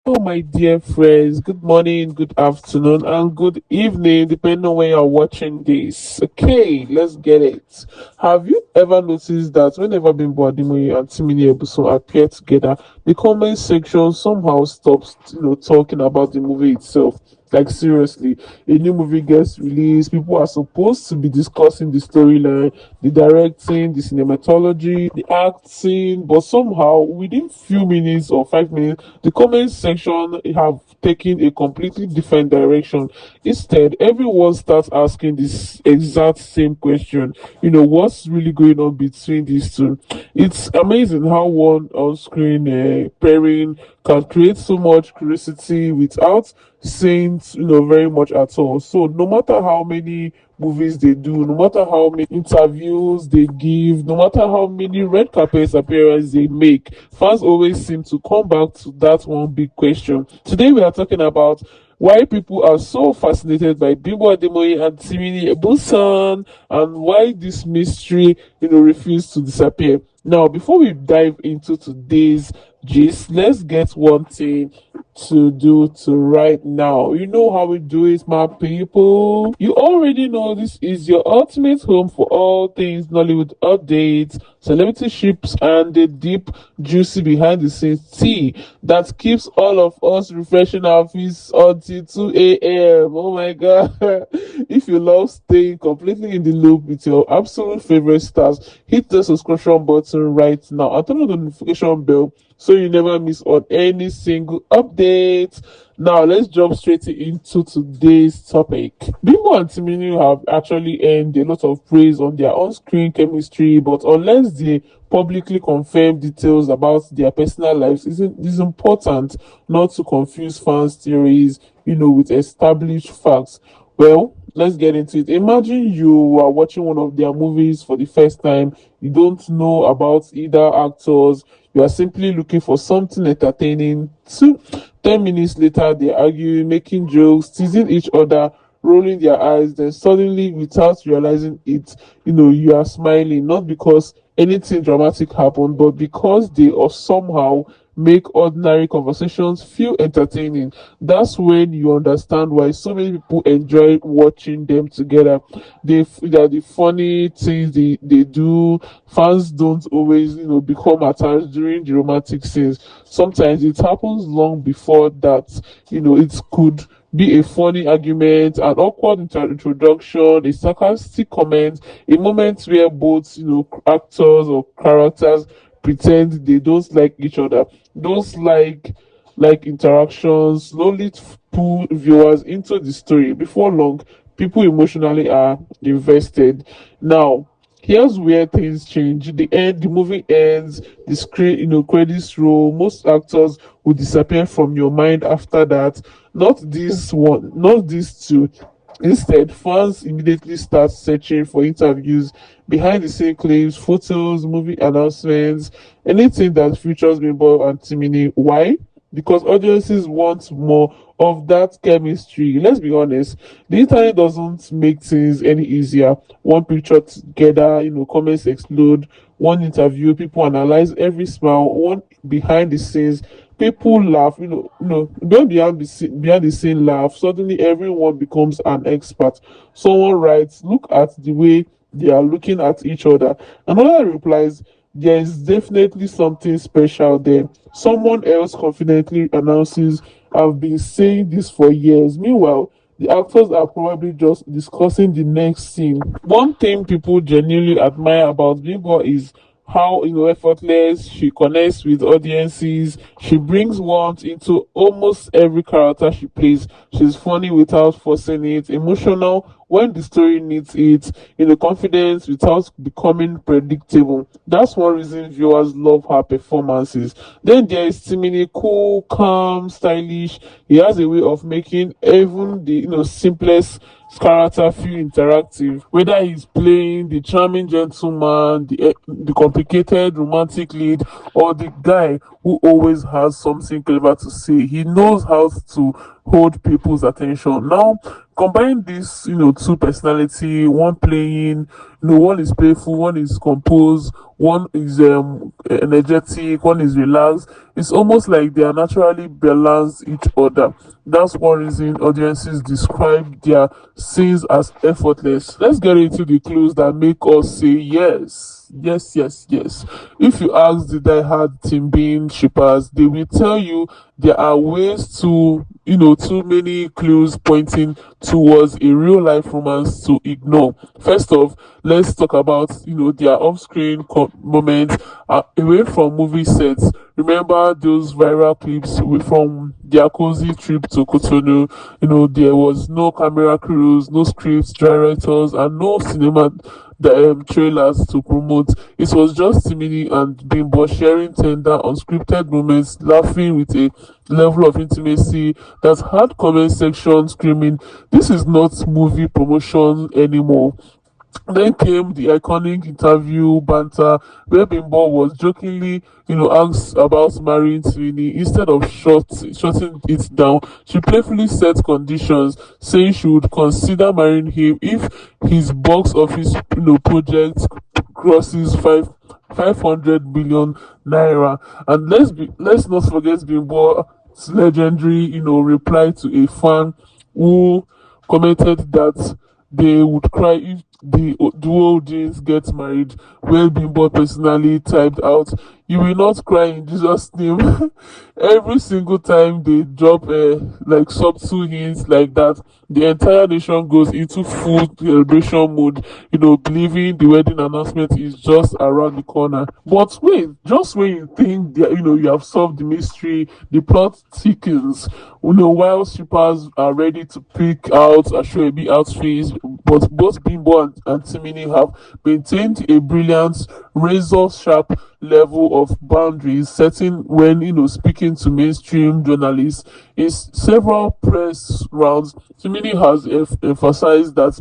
Oh, my dear friends, good morning, good afternoon, and good evening, depending on when you're watching this. Okay, let's get it. Have you ever noticed that whenever BIMBO ADEMOYE and Timini EGBUSON appear together, the comment section somehow stops, talking about the movie itself? Like, seriously, a new movie gets released, people are supposed to be discussing the storyline, the directing, the cinematology, the acting, but somehow within few minutes or 5 minutes, the comment section have taken a completely different direction. Instead, everyone starts asking this exact same question. What's really going on between these two? It's amazing how one on-screen pairing can create so much curiosity without saying very much at all. So no matter how many movies they do, no matter how many interviews they give, no matter how many red carpet appearances they make, fans always seem to come back to that one big question. Today we are talking about why people are so fascinated by BIMBO ADEMOYE and Timini EGBUSON, and why this mystery, refused to disappear. Now, before we dive into today's gist, let's get one thing to do to right now. You know how we do it, my people. You already know this is your ultimate home for all things Nollywood updates, celebrity ships, and the deep, juicy behind the scenes tea that keeps all of us refreshing our feeds until 2 a.m. Oh my god. If you love staying completely in the loop with your absolute favorite stars, hit the subscription button right now and turn on the notification bell so you never miss on any single update. Now let's jump straight into today's topic. Bimbo and Timini have actually earned a lot of praise on their on-screen chemistry, but unless they publicly confirm details about their personal lives, it's important not to confuse fans' theories, with established facts. Well, let's get into it. Imagine you are watching one of their movies for the first time. You don't know about either actors. You are simply looking for something entertaining. 10 minutes later, they're arguing, making jokes, teasing each other, rolling their eyes. Then suddenly, without realizing it, you are smiling, not because anything dramatic happened, but because they are somehow make ordinary conversations feel entertaining. That's when you understand why so many people enjoy watching them together. That the funny things they do, fans don't always become attached during the romantic scenes. Sometimes it happens long before that. It could be a funny argument, an awkward introduction, a sarcastic comment, a moment where both actors or characters pretend they don't like each other. Those interactions slowly pull viewers into the story. Before long, people emotionally are invested. Now, here's where things change. The movie ends, the screen, credits roll. Most actors will disappear from your mind after that. Not this one, not these two. Instead, fans immediately start searching for interviews, behind the scene clips, photos, movie announcements, anything that features Bimbo and Timini. Why? Because audiences want more of that chemistry. Let's be honest, the internet doesn't make things any easier. One picture together, comments explode. One interview, people analyze every smile. One behind the scenes, people laugh. Going behind the scene laugh. Suddenly, everyone becomes an expert. Someone writes, "Look at the way they are looking at each other." Another replies, "There is definitely something special there." Someone else confidently announces, "I've been saying this for years." Meanwhile, the actors are probably just discussing the next scene. One thing people genuinely admire about Bimbo is how effortless she connects with audiences. She brings warmth into almost every character she plays. She's funny without forcing it, emotional when the story needs it, confidence without becoming predictable. That's one reason viewers love her performances. Then there is Timini, cool, calm, stylish. He has a way of making even the simplest character feel interactive, whether he's playing the charming gentleman, the complicated romantic lead, or the guy who always has something clever to say. He knows how to hold people's attention. Now, combine this, two personality, one playing, one is playful, one is composed, one is energetic, one is relaxed. It's almost like they are naturally balance each other. That's one reason audiences describe their scenes as effortless. Let's get into the clues that make us say yes, yes, yes, yes. If you ask the diehard team being shippers, they will tell you there are ways to, too many clues pointing towards a real life romance to ignore. First off, let's talk about, their off-screen moments away from movie sets. Remember those viral clips from their cozy trip to Cotonou? There was no camera crews, no scripts, directors, and no cinema trailers to promote. It was just Timini and Bimbo sharing tender, unscripted moments, laughing with a level of intimacy that had comment section screaming, "This is not movie promotion anymore." Then came the iconic interview banter where Bimbo was jokingly, asked about marrying Sweeney. Instead of shutting it down, she playfully set conditions, saying she would consider marrying him if his box office, project crosses 500 billion naira. And let's not forget Bimbo's legendary, reply to a fan who commented that they would cry if the duo didn't get married. Well, Bimbo personally typed out, "You will not cry in Jesus' name." Every single time they drop like subtle hints like that, the entire nation goes into full celebration mode, believing the wedding announcement is just around the corner. But wait, just when you think that you have solved the mystery, the plot thickens. While shippers are ready to pick out Ashwebi outfits, but both Bimbo and Timini have maintained a brilliant, razor sharp level of boundaries setting when speaking to mainstream journalists. In several press rounds, Timini has emphasized that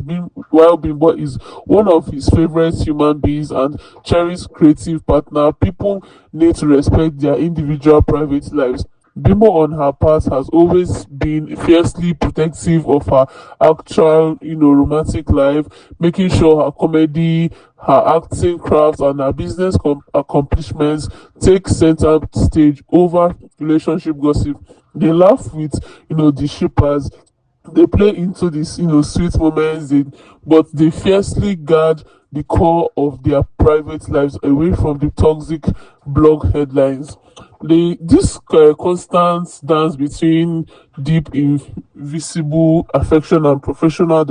while Bimbo is one of his favorite human beings and cherished creative partner, people need to respect their individual private lives. Bimbo, on her part, has always been fiercely protective of her actual, romantic life, making sure her comedy, her acting craft, and her business accomplishments take center stage over relationship gossip. They laugh with, the shippers. They play into these, sweet moments, but they fiercely guard the core of their private lives away from the toxic blog headlines. This constant dance between deep, invisible affection and professional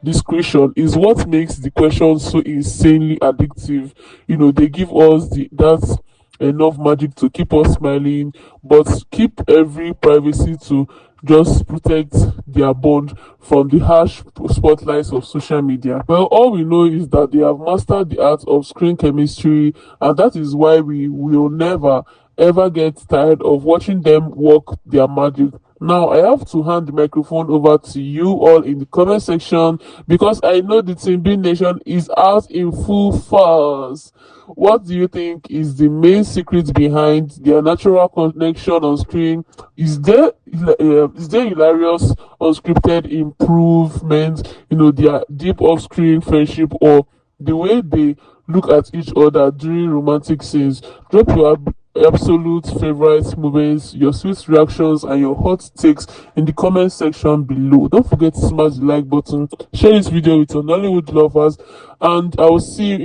discretion is what makes the question so insanely addictive. They give us that enough magic to keep us smiling, but keep every privacy to just protect their bond from the harsh spotlights of social media. Well, all we know is that they have mastered the art of screen chemistry, and that is why we will never ever get tired of watching them work their magic. Now, I have to hand the microphone over to you all in the comment section because I know the Team B Nation is out in full force. What do you think is the main secret behind their natural connection on screen? Is there hilarious unscripted improvement, their deep off-screen friendship, or the way they look at each other during romantic scenes? Drop your absolute favorite moments, your sweet reactions, and your hot takes in the comment section below. Don't forget to smash the like button, share this video with your Nollywood lovers, and I will see you in